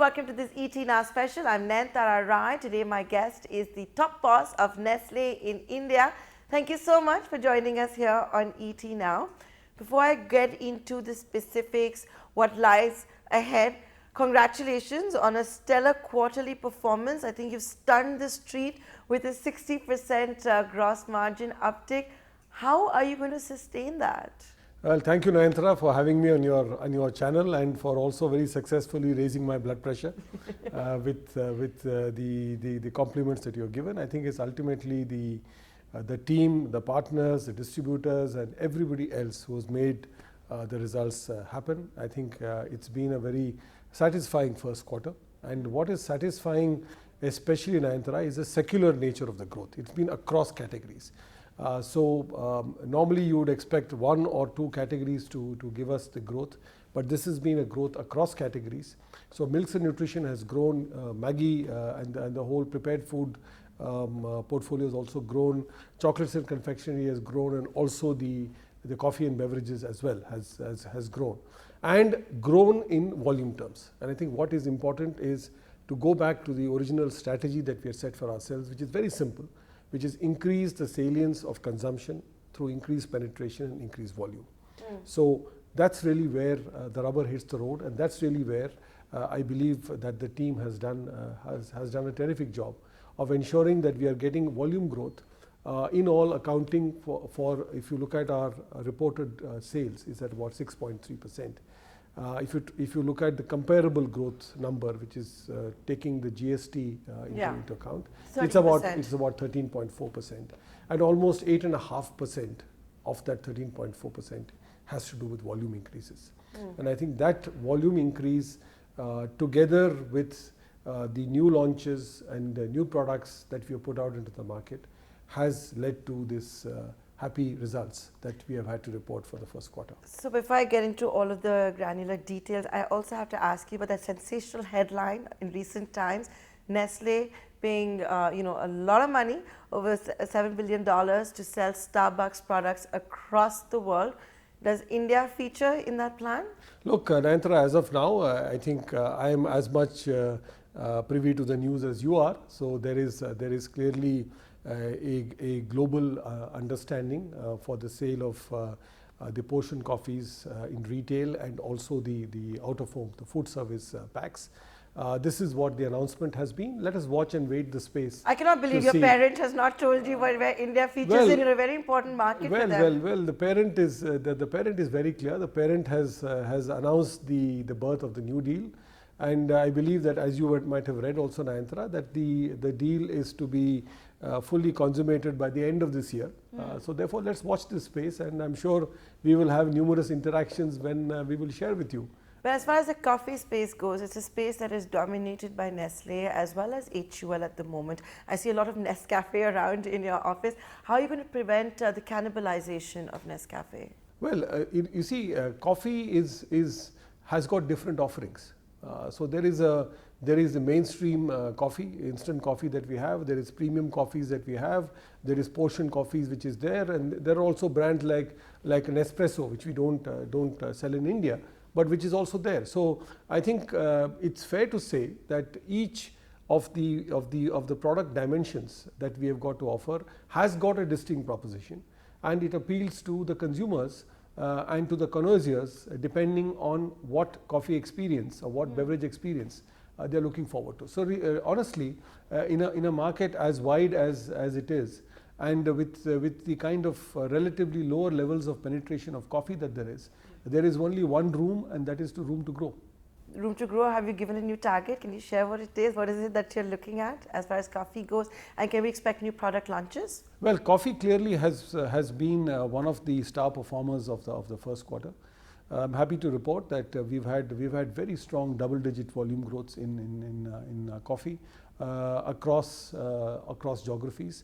welcome to this ET Now special. I'm Nayantara. Today my guest is the top boss of Nestle in India. Thank you so much for joining us here on ET Now. Before I get into the specifics, what lies ahead, congratulations on a stellar quarterly performance. I think you've stunned the street with a 60% gross margin uptick. How are you going to sustain that? Well, thank you, Nayantara, for having me on your channel and for also very successfully raising my blood pressure with the compliments that you have given. I think it's ultimately the team, the partners, the distributors, and everybody else who has made the results happen. I think it's been a very satisfying first quarter. And what is satisfying, especially in Nayantara, is the secular nature of the growth. It's been across categories. Normally you would expect one or two categories to give us the growth, but this has been a growth across categories. So milks and nutrition has grown, Maggi and the whole prepared food portfolio has also grown, chocolates and confectionery has grown, and also the coffee and beverages as well has grown, and grown in volume terms. And I think what is important is to go back to the original strategy that we had set for ourselves, which is very simple, which is increase the salience of consumption through increased penetration and increased volume. So that's really where the rubber hits the road, and that's really where I believe that the team has done a terrific job of ensuring that we are getting volume growth in all, accounting for if you look at our reported sales is at about 6.3%. If you look at the comparable growth number, which is taking the GST into account, 30%. it's about 13.4%, and almost 8.5% of that 13.4% has to do with volume increases. And I think that volume increase, together with the new launches and the new products that we have put out into the market, has led to this happy results that we have had to report for the first quarter. So before I get into all of the granular details, I also have to ask you about that sensational headline in recent times, Nestle paying a lot of money, over $7 billion, to sell Starbucks products across the world. Does India feature in that plan? Look, Nayantara, as of now, I think I am as much privy to the news as you are. So there is clearly a global understanding for the sale of the portion coffees in retail, and also the out of home, the food service packs. This is what the announcement has been. Let us watch and wait the space. I cannot believe your parent has not told you where India features in a very important market for them. Well, the parent is very clear. The parent has announced the birth of the New Deal. And I believe that, as you might have read also, Nayantara, that the deal is to be fully consummated by the end of this year. So therefore, let's watch this space, and I'm sure we will have numerous interactions when we will share with you. But as far as the coffee space goes, it's a space that is dominated by Nestle as well as HUL at the moment. I see a lot of Nescafe around in your office. How are you going to prevent the cannibalization of Nescafe? Well, you see, coffee has got different offerings. So there is the mainstream coffee, instant coffee that we have. There is premium coffees that we have. There is portion coffees which is there, and there are also brands like Nespresso, which we don't sell in India, but which is also there. So I think it's fair to say that each of the product dimensions that we have got to offer has got a distinct proposition, and it appeals to the consumers and to the connoisseurs, depending on what coffee experience or what beverage experience they are looking forward to. So honestly, in a market as wide as it is, and with the kind of relatively lower levels of penetration of coffee that there is only one room, and that is room to grow. Room to grow. Have you given a new target? Can you share what it is? What is it that you're looking at as far as coffee goes? And can we expect new product launches? Well, coffee clearly has been one of the star performers of the first quarter. I'm happy to report that we've had very strong double-digit volume growths in coffee across geographies.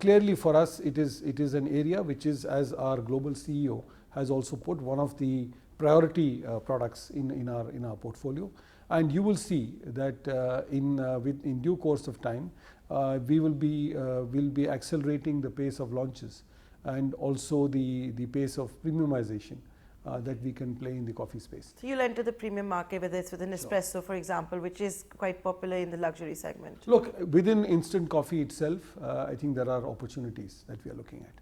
Clearly, for us, it is an area which is, as our global CEO has also put, one of the priority products in our portfolio, and you will see that in due course of time we will be accelerating the pace of launches and also the pace of premiumization that we can play in the coffee space. So you'll enter the premium market, whether it's with an espresso, for example, which is quite popular in the luxury segment. Look, within instant coffee itself, I think there are opportunities that we are looking at.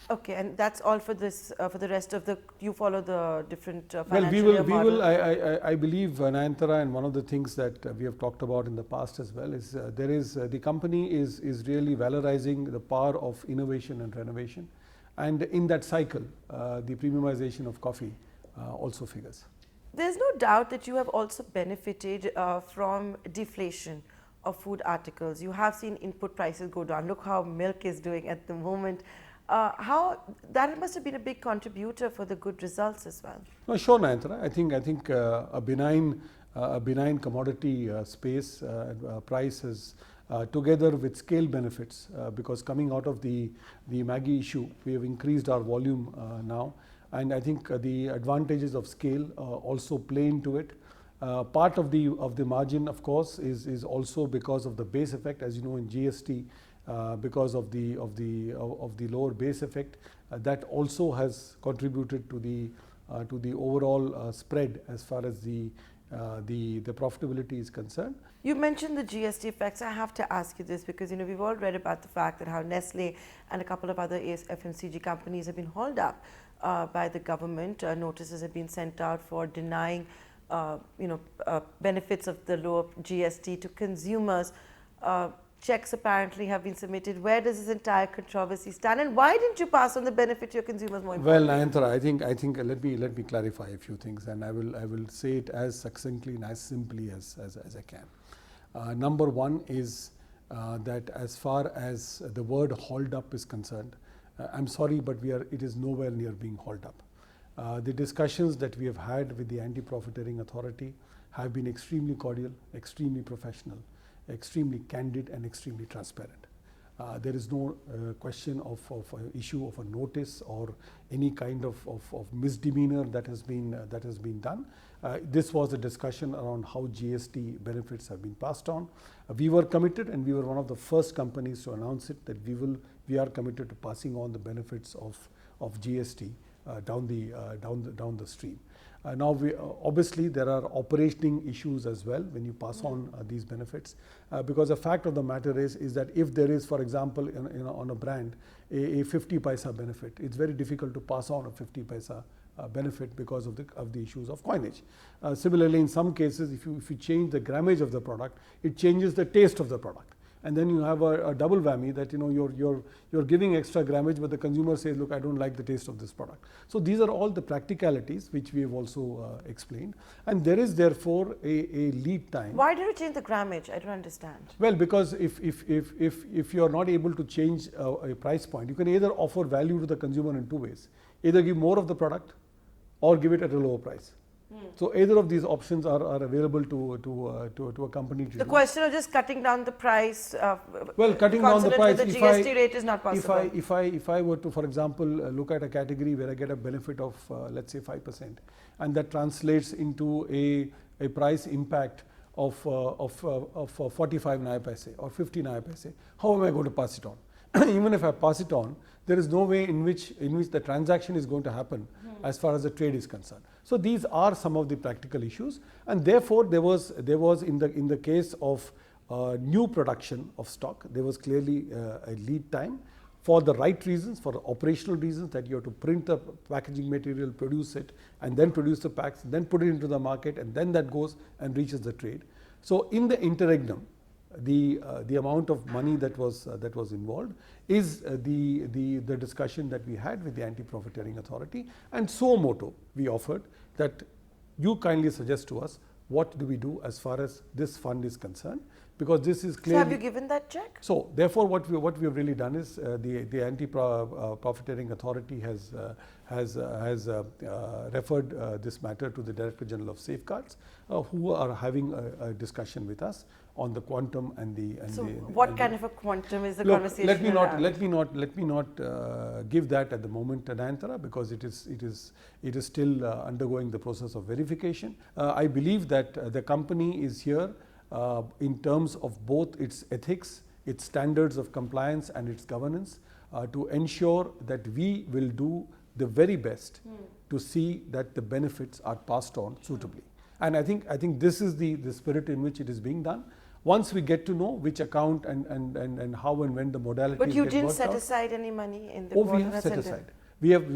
Okay, and that's all for this, for the rest of the, you follow the different Well, financial we year model. will, I believe, Nayantara, and one of the things that we have talked about in the past as well is the company is really valorizing the power of innovation and renovation. And in that cycle, the premiumization of coffee also figures. There's no doubt that you have also benefited from deflation of food articles. You have seen input prices go down. Look how milk is doing at the moment. How that must have been a big contributor for the good results as well. No, sure, Nayantara. I think a benign commodity space price has together with scale benefits, because coming out of the Maggi issue, we have increased our volume now, and I think the advantages of scale also play into it. Part of the margin, of course, is also because of the base effect, as you know, in GST. Because of the lower base effect, that also has contributed to the overall spread as far as the profitability is concerned. You mentioned the GST effects. I have to ask you this because we've all read about the fact that how Nestle and a couple of other FMCG companies have been hauled up by the government. Notices have been sent out for denying benefits of the lower GST to consumers. Checks apparently have been submitted. Where does this entire controversy stand, and why didn't you pass on the benefit to your consumers more importantly? Well, Nayantara, I think let me clarify a few things, and I will say it as succinctly and as simply as I can. Number one is that as far as the word hauled up is concerned, I'm sorry, but it is nowhere near being hauled up. The discussions that we have had with the Anti-Profiteering Authority have been extremely cordial, extremely professional, extremely candid, and extremely transparent. There is no question of an issue of a notice or any kind of misdemeanor that has been done. This was a discussion around how GST benefits have been passed on. We were committed, and we were one of the first companies to announce it, that we are committed to passing on the benefits of GST down the stream. Now, obviously, there are operating issues as well when you pass on these benefits, because the fact of the matter is that if there is, for example, on a brand, a 50 paisa benefit, it's very difficult to pass on a 50 paisa benefit because of the issues of coinage. Similarly, in some cases, if you change the grammage of the product, it changes the taste of the product. And then you have a double whammy that you're giving extra grammage, but the consumer says, look, I don't like the taste of this product. So these are all the practicalities which we have also explained, and there is therefore a lead time. Why did you change the grammage? I don't understand. Well, because if you are not able to change a price point, you can either offer value to the consumer in two ways: either give more of the product or give it at a lower price. So either of these options are available to a company to The question of just cutting down the price. Well, cutting down the price. The GST rate is not possible. If I were to, for example, look at a category where I get a benefit of let's say 5%, and that translates into a price impact of 45 naya paise or 50 naya paise, how am I going to pass it on? Even if I pass it on, there is no way in which the transaction is going to happen as far as the trade is concerned. So these are some of the practical issues, and therefore there was in the case of new production of stock, there was clearly a lead time for the right reasons, for operational reasons, that you have to print the packaging material, produce it, and then produce the packs, then put it into the market, and then that goes and reaches the trade. So in the interregnum, the amount of money that was involved is the discussion that we had with the Anti-Profiteering Authority, and suo motu we offered that you kindly suggest to us what do we do as far as this fund is concerned, because this is clearly. So have you given that check? So therefore, what we have really done is the Anti-Profiteering Authority has referred this matter to the Director General of Safeguards, who are having a discussion with us on the quantum and the. So what kind of a quantum is the conversation? Let me not give that at the moment, Nayantara, because it is still undergoing the process of verification. I believe that the company is here in terms of both its ethics, its standards of compliance, and its governance to ensure that we will do the very best to see that the benefits are passed on suitably. And I think this is the spirit in which it is being done. Once we get to know which account and how and when the modalities But you get didn't worked set out. aside any money in the Oh, quarter? we have set aside. We have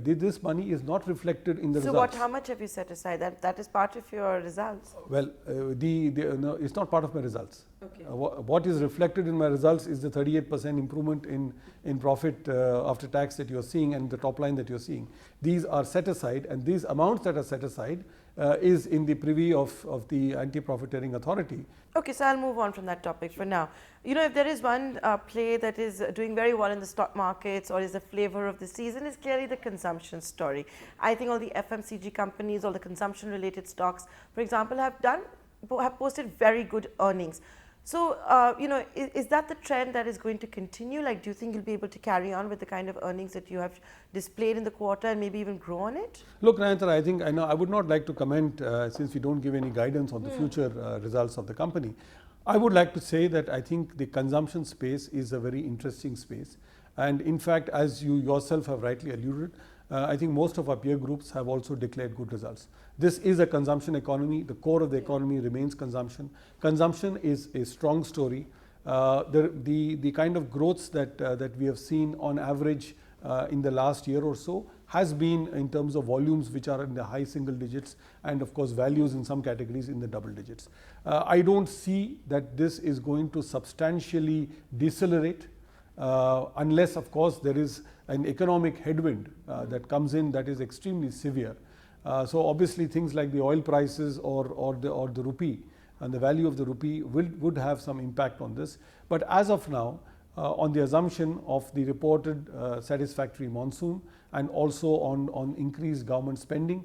this money is not reflected in the results. So how much have you set aside? That is part of your results. Well, no, it's not part of my results. Okay. What is reflected in my results is the 38% improvement in profit after tax that you're seeing and the top line that you're seeing. These are set aside, and these amounts that are set aside is in the privy of the anti-profiteering authority. Okay, so I'll move on from that topic for now. You know, if there is one play that is doing very well in the stock markets or is the flavor of the season, is clearly the consumption story. I think all the FMCG companies, all the consumption related stocks, for example, have posted very good earnings. So, you know, is that the trend that is going to continue? Like, do you think you'll be able to carry on with the kind of earnings that you have displayed in the quarter and maybe even grow on it? Look, Nayantara, I would not like to comment since we don't give any guidance on the future results of the company. I would like to say that I think the consumption space is a very interesting space. And in fact, as you yourself have rightly alluded, I think most of our peer groups have also declared good results. This is a consumption economy. The core of the economy remains consumption. Consumption is a strong story. The kind of growths that we have seen on average in the last year or so has been in terms of volumes which are in the high single digits, and of course values in some categories in the double digits. I don't see that this is going to substantially decelerate unless of course there is an economic headwind that comes in that is extremely severe. So obviously things like the oil prices or the rupee and the value of the rupee would have some impact on this. But as of now, on the assumption of the reported satisfactory monsoon and also on increased government spending,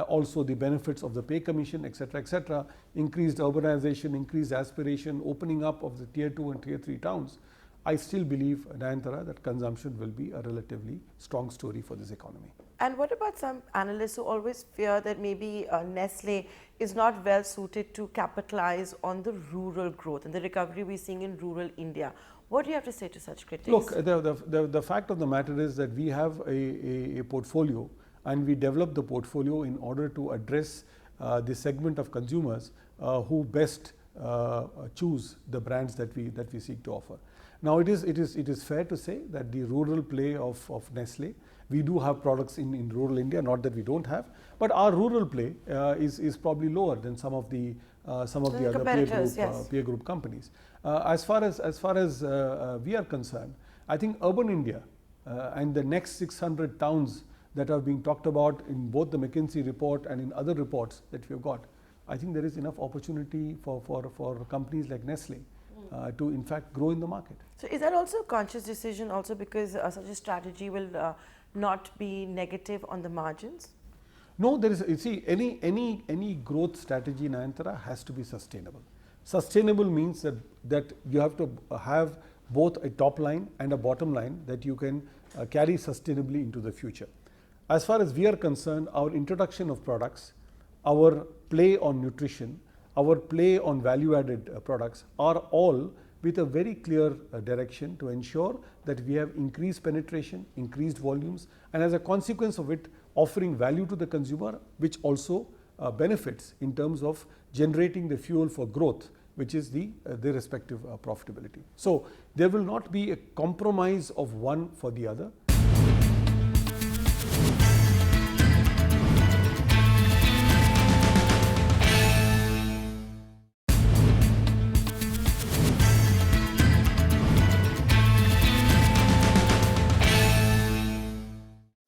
also the benefits of the pay commission, etc., increased urbanization, increased aspiration, opening up of the tier 2 and tier 3 towns, I still believe, Nayantara, that consumption will be a relatively strong story for this economy. And what about some analysts who always fear that maybe Nestle is not well suited to capitalize on the rural growth and the recovery we're seeing in rural India? What do you have to say to such critics? Look, the fact of the matter is that we have a portfolio, and we develop the portfolio in order to address the segment of consumers who best choose the brands that we seek to offer. Now, it is fair to say that the rural play of Nestle, we do have products in rural India, not that we don't have, but our rural play is probably lower than some of the other peer group companies. As far as we are concerned, I think urban India and the next 600 towns that are being talked about in both the McKinsey report and in other reports that we have got, I think there is enough opportunity for companies like Nestle to in fact grow in the market. So is that also a conscious decision also because such a strategy will not be negative on the margins? No, there is, you see, any growth strategy, Nayantara, has to be sustainable. Sustainable means that you have to have both a top line and a bottom line that you can carry sustainably into the future. As far as we are concerned, our introduction of products, our play on nutrition, our play on value-added products are all with a very clear direction to ensure that we have increased penetration, increased volumes, and as a consequence of it, offering value to the consumer, which also benefits in terms of generating the fuel for growth, which is the respective profitability. So there will not be a compromise of one for the other.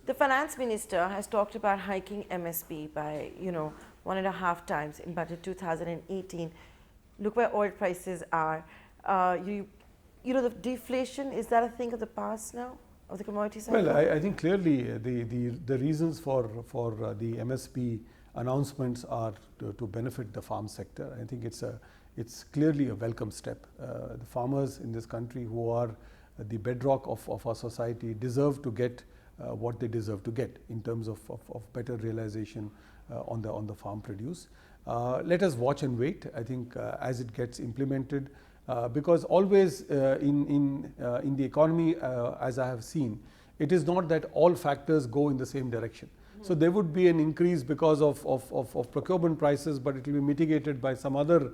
The finance minister has talked about hiking MSP by 1.5 times in budget 2018. Look where oil prices are. The deflation, is that a thing of the past now, of the commodity side? Well, I think clearly the reasons for the MSP announcements are to benefit the farm sector. I think it's clearly a welcome step. The farmers in this country, who are the bedrock of our society, deserve to get what they deserve to get in terms of better realization on the farm produce. Let us watch and wait, I think, as it gets implemented, because always in the economy, as I have seen, it is not that all factors go in the same direction. So there would be an increase because of procurement prices, but it will be mitigated by some other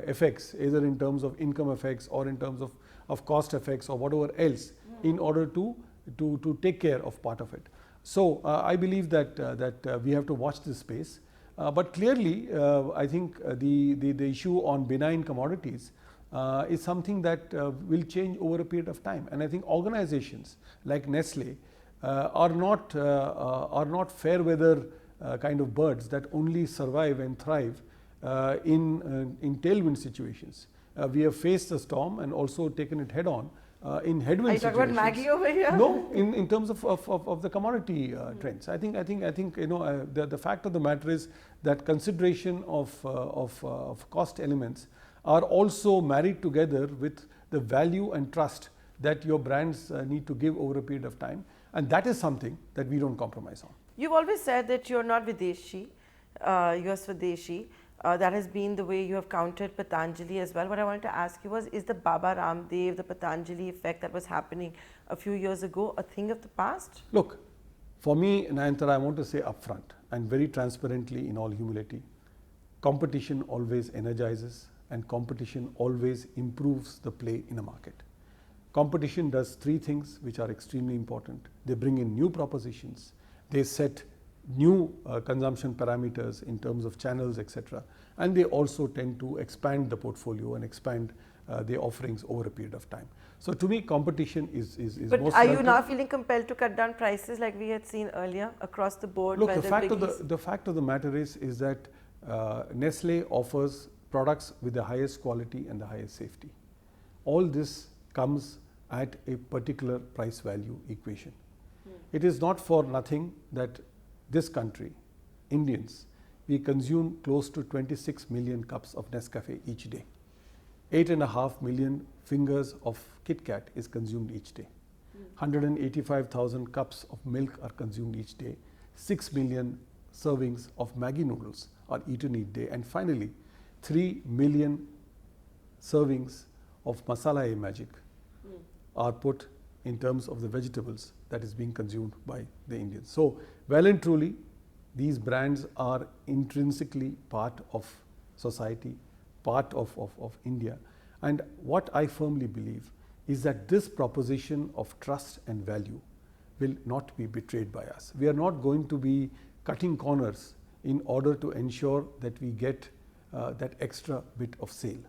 effects, either in terms of income effects or in terms of cost effects or whatever else, in order to take care of part of it. So I believe that we have to watch this space. But clearly, I think the issue on benign commodities is something that will change over a period of time. And I think organizations like Nestle are not fair weather kind of birds that only survive and thrive in tailwind situations. We have faced the storm and also taken it head on in headwind situations. Are you talking about Maggi over here? No, in terms of the commodity trends. I think the fact of the matter is that consideration of cost elements are also married together with the value and trust that your brands need to give over a period of time, and that is something that we don't compromise on. You've always said that you're not Videshi, you're Swadeshi. That has been the way you have countered Patanjali as well. What I wanted to ask you was, is the Baba Ramdev, the Patanjali effect that was happening a few years ago, a thing of the past? Look, for me, Nayantara, I want to say upfront and very transparently, in all humility, competition always energizes and competition always improves the play in a market. Competition does three things which are extremely important. They bring in new propositions, they set new consumption parameters in terms of channels, etc. And they also tend to expand the portfolio and expand their offerings over a period of time. So to me, competition is but most are welcome. You now feeling compelled to cut down prices like we had seen earlier across the board? Look, the fact of the matter is that Nestle offers products with the highest quality and the highest safety. All this comes at a particular price value equation. It is not for nothing that this country, Indians, we consume close to 26 million cups of Nescafe each day. 8.5 million fingers of Kit Kat is consumed each day. 185,000 cups of milk are consumed each day. 6 million servings of Maggi noodles are eaten each day. And finally, 3 million servings of Masala-e-Magic are put in terms of the vegetables that is being consumed by the Indians. So, well and truly, these brands are intrinsically part of society, part of India. And what I firmly believe is that this proposition of trust and value will not be betrayed by us. We are not going to be cutting corners in order to ensure that we get that extra bit of sale.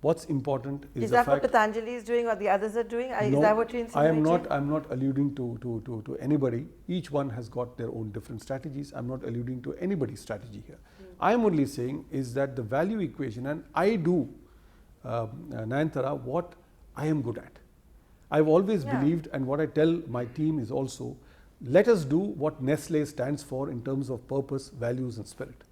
What's important is the fact. Is that what Patanjali is doing or the others are doing? No, is that what you're insinuating? I'm not alluding to anybody. Each one has got their own different strategies. I'm not alluding to anybody's strategy here. I'm only saying is that the value equation, and I do, Nayantara, what I am good at. I've always believed, and what I tell my team is also, let us do what Nestle stands for in terms of purpose, values and spirit.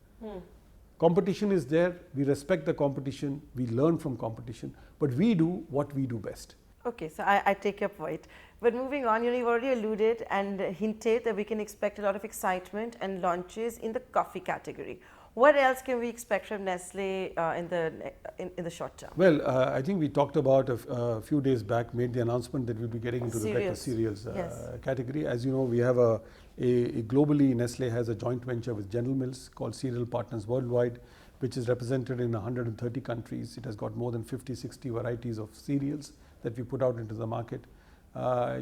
Competition is there, we respect the competition, we learn from competition, but we do what we do best. Okay, so I take your point. But moving on, you've already alluded and hinted that we can expect a lot of excitement and launches in the coffee category. What else can we expect from Nestle in the short term? Well, I think we talked about a few days back, made the announcement that we'll be getting into the breakfast cereals category. As you know, we have a globally, Nestle has a joint venture with General Mills called Cereal Partners Worldwide, which is represented in 130 countries. It has got more than 50-60 varieties of cereals that we put out into the market.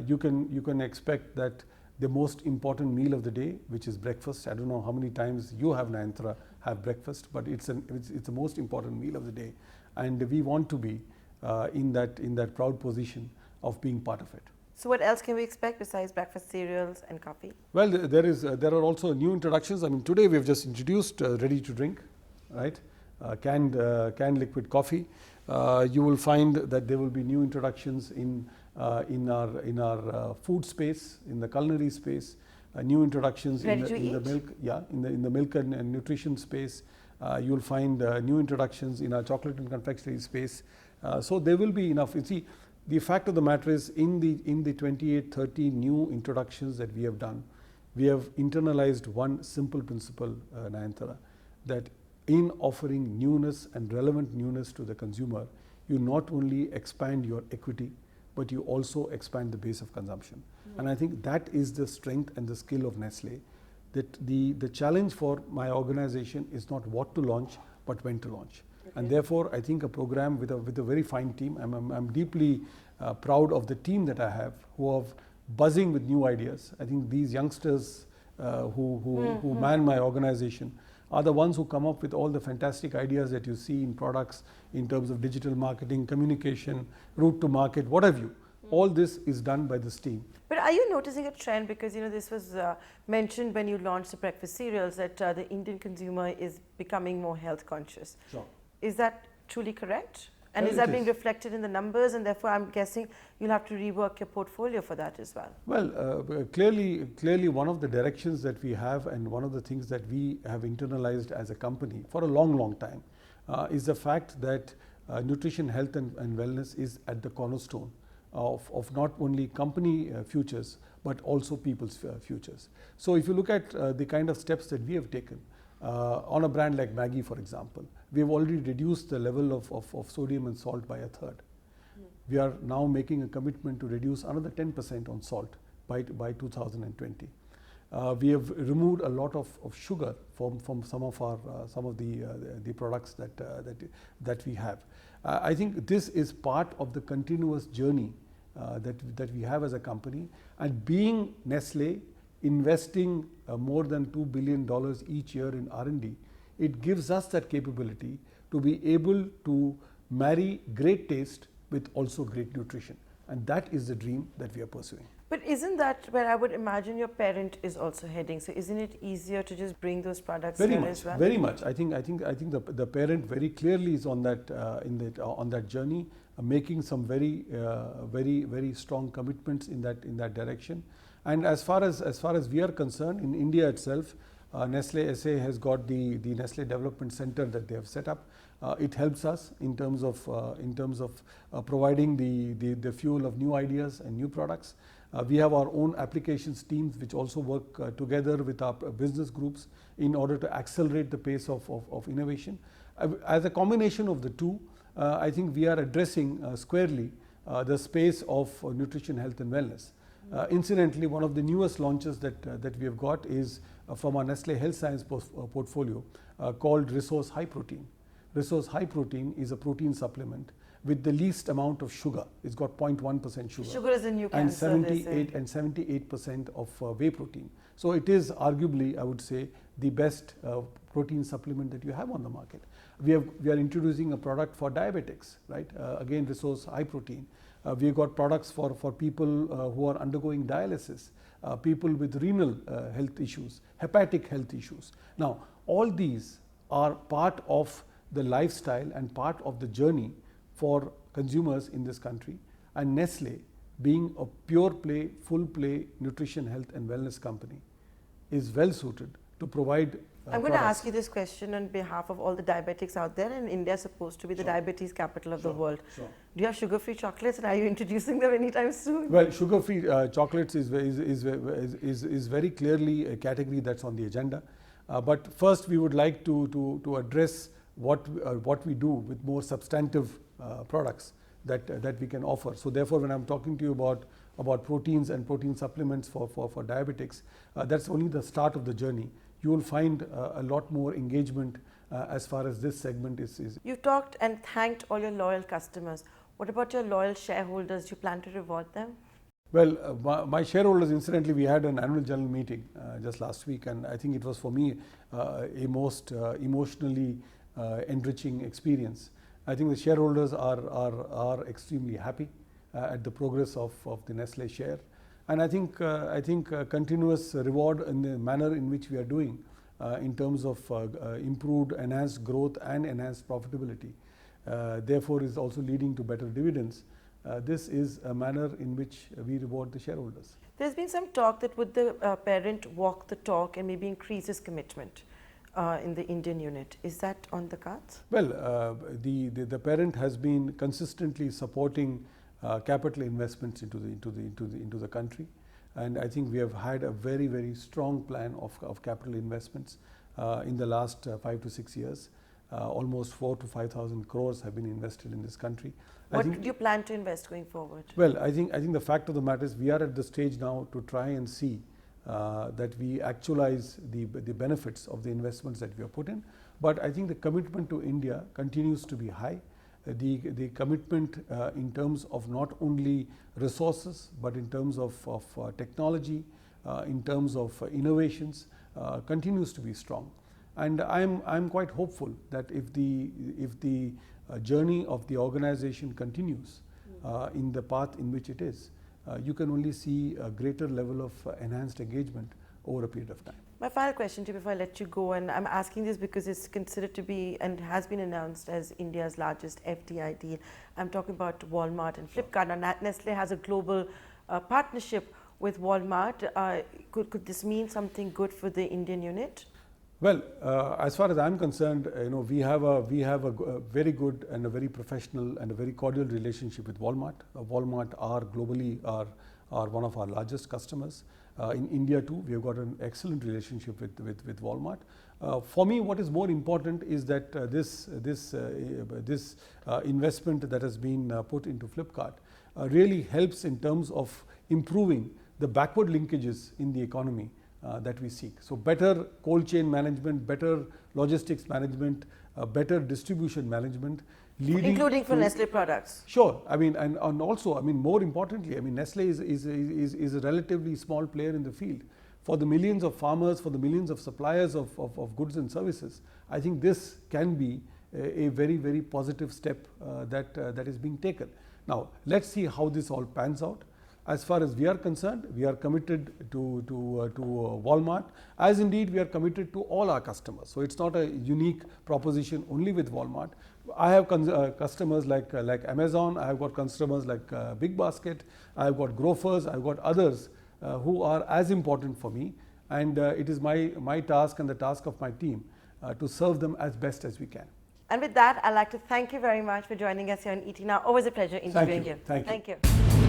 You can expect that the most important meal of the day, which is breakfast. I don't know how many times you have, Nayantara, have breakfast, but it's the most important meal of the day, and we want to be in that proud position of being part of it. So what else can we expect besides breakfast cereals and coffee? Well, there are also new introductions. I mean, today we have just introduced ready to drink, right? Canned liquid coffee. You will find that there will be new introductions in our food space, in the culinary space. New introductions in the milk, in the milk and nutrition space. You will find new introductions in our chocolate and confectionery space. So there will be enough. You see, the fact of the matter is, in the 28-30 new introductions that we have done, we have internalized one simple principle, Nayantara, that in offering newness and relevant newness to the consumer, you not only expand your equity, but you also expand the base of consumption. And I think that is the strength and the skill of Nestle, that the challenge for my organization is not what to launch, but when to launch. Okay. And therefore, I think a program with a very fine team. I'm deeply proud of the team that I have, who are buzzing with new ideas. I think these youngsters who man my organization are the ones who come up with all the fantastic ideas that you see in products in terms of digital marketing, communication, route to market, what have you. All this is done by this team. But are you noticing a trend, because this was mentioned when you launched the breakfast cereals, that the Indian consumer is becoming more health conscious? Sure. Is that truly correct? And Well, is that being reflected in the numbers, and therefore I'm guessing you'll have to rework your portfolio for that as well? Well, clearly one of the directions that we have, and one of the things that we have internalized as a company for a long time, is the fact that nutrition, health and wellness is at the cornerstone of not only company futures, but also people's futures. So if you look at the kind of steps that we have taken, on a brand like Maggi, for example, we have already reduced the level of sodium and salt by a third. We are now making a commitment to reduce another 10% on salt by 2020. We have removed a lot of sugar from some of the products that we have. I think this is part of the continuous journey that we have as a company, and being Nestle, investing more than $2 billion each year in R&D, it gives us that capability to be able to marry great taste with also great nutrition, and that is the dream that we are pursuing. But isn't that where I would imagine your parent is also heading? So isn't it easier to just bring those products here as well? Very much. I think the parent very clearly is on that on that journey, making some very strong commitments in that direction. And as far as we are concerned, in India itself, Nestle SA has got the Nestle Development Center that they have set up. It helps us in terms of providing the fuel of new ideas and new products. We have our own applications teams which also work together with our business groups in order to accelerate the pace of innovation. As a combination of the two, I think we are addressing squarely the space of nutrition, health and wellness. Incidentally, one of the newest launches that we have got is from our Nestle Health Science portfolio called Resource High Protein. Resource High Protein is a protein supplement with the least amount of sugar. It's got 0.1% sugar. Sugar is a new cancer. And 78% of whey protein. So it is arguably, I would say, the best protein supplement that you have on the market. We are introducing a product for diabetics, right? Again, Resource High Protein. We've got products for people who are undergoing dialysis, people with renal health issues, hepatic health issues. Now, all these are part of the lifestyle and part of the journey for consumers in this country, and Nestle, being a pure play, full play nutrition, health and wellness company, is well suited to provide I'm going to ask you this question on behalf of all the diabetics out there, and India is supposed to be the diabetes capital of the world. Sure. Do you have sugar-free chocolates, and are you introducing them anytime soon? Well, sugar-free chocolates is very clearly a category that's on the agenda. But first, we would like to address what we do with more substantive products that we can offer. So therefore, when I'm talking to you about proteins and protein supplements for diabetics, that's only the start of the journey. You will find a lot more engagement as far as this segment is. You've talked and thanked all your loyal customers. What about your loyal shareholders? Do you plan to reward them? Well, my shareholders, incidentally, we had an annual general meeting just last week, and I think it was for me a most emotionally enriching experience. I think the shareholders are extremely happy at the progress of the Nestle share. And I think continuous reward in the manner in which we are doing in terms of improved, enhanced growth and enhanced profitability, therefore is also leading to better dividends. This is a manner in which we reward the shareholders. There's been some talk that would the parent walk the talk and maybe increase his commitment in the Indian unit. Is that on the cards? Well, the parent has been consistently supporting capital investments into the country, and I think we have had a very strong plan of capital investments in the last 5 to 6 years. almost 4 to 5,000 crores have been invested in this country. What do you plan to invest going forward? Well, I think the fact of the matter is we are at the stage now to try and see that we actualize the benefits of the investments that we have put in. But I think the commitment to India continues to be high. The commitment in terms of not only resources but in terms of technology, in terms of innovations continues to be strong. And I'm quite hopeful that if the journey of the organization continues in the path in which it is, you can only see a greater level of enhanced engagement over a period of time. My final question to you before I let you go, and I'm asking this because it's considered to be and has been announced as India's largest FDI deal. I'm talking about Walmart and Flipkart. Now, Nestle has a global partnership with Walmart. Could this mean something good for the Indian unit? Well, as far as I'm concerned, we have a very good and a very professional and a very cordial relationship with Walmart. Walmart are globally are one of our largest customers. In India too, we have got an excellent relationship with Walmart. For me, what is more important is that this investment that has been put into Flipkart really helps in terms of improving the backward linkages in the economy that we seek. So better cold chain management, better logistics management, better distribution management, including for Nestle products. Sure. I mean, and also, I mean, more importantly, I mean, Nestle is a relatively small player in the field. For the millions of farmers, for the millions of suppliers of goods and services, I think this can be a very, very positive step that is being taken. Now, let's see how this all pans out. As far as we are concerned, we are committed to Walmart, as indeed we are committed to all our customers. So it's not a unique proposition only with Walmart. I have customers like Amazon. I have got customers like Big Basket. I have got grocers. I have got others who are as important for me. And it is my task and the task of my team to serve them as best as we can. And with that, I'd like to thank you very much for joining us here on ET Now. Always a pleasure interviewing you. Thank you. Thank you.